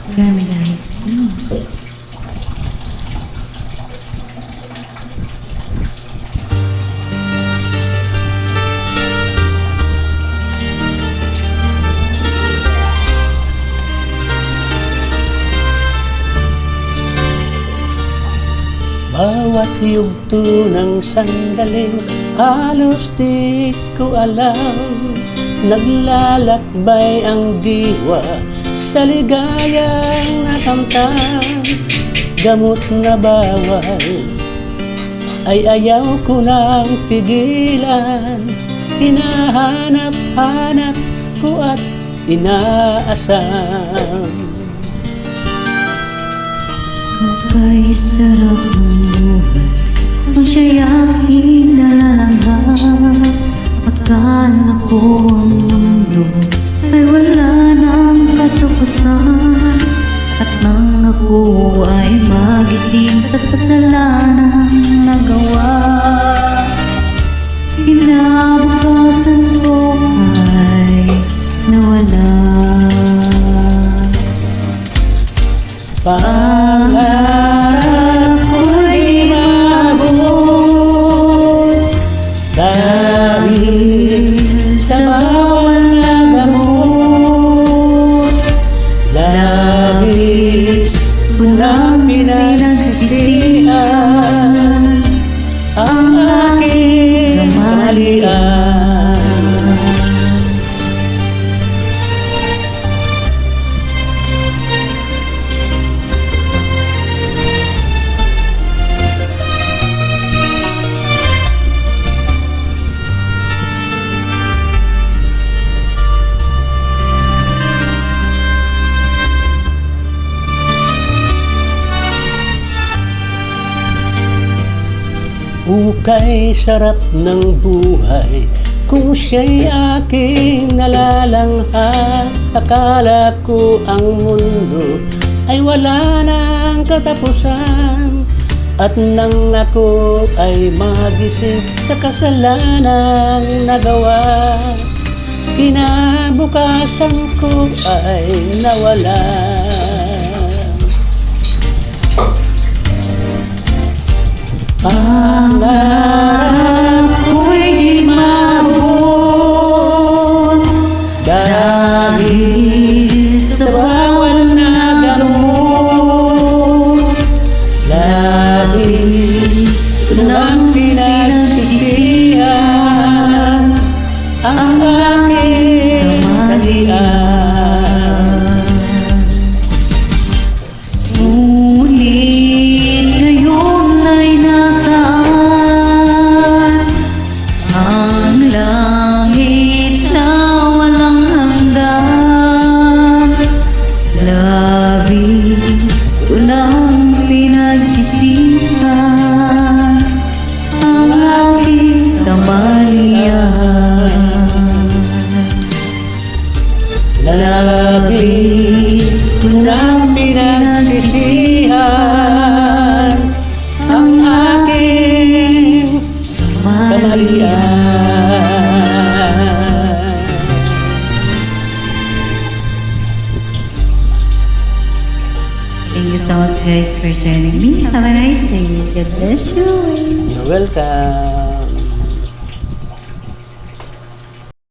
Marami guys. Bawat yugto ng sandaling halos di ko alam. Naglalakbay ang diwa sa ligayang nakamtan. Gamot na bawal ay ayaw ko nang tigilan. Hinahanap-hanap ko at inaasam. Kay sarap ng buhay kung siya'y aking nalalanghap. Akala ko ang mundo ay wala nang katapusan, at nang ako ay magising sa kasalanang nagawa, kinabukasan ko ay nawala. Pangarap ko'y mabuo dahil sa bawal na gamot. Labis ko nang pinagsisihan ang aking kamalian. Ukay sarap ng buhay kung siya'y aking nalalanghap. Akala ko ang mundo ay wala nang katapusan, at nang ako ay magising sa kasalanang nagawa, kinabukasan ko ay nawala. Pangarap ko'y di mabuo dahil sa bawal na gamot. Labis ko nang pinagsisihan ang aking kamalian. Ngunit ngayon ay nasaan ang langit na walang hanggan? Labis ko nang pinagsisihan ang aking kamalian. Labis ko nang pinagsisihan ang aking kamalian. Thank you so much guys for joining me. Have a nice day. God bless you. You're welcome.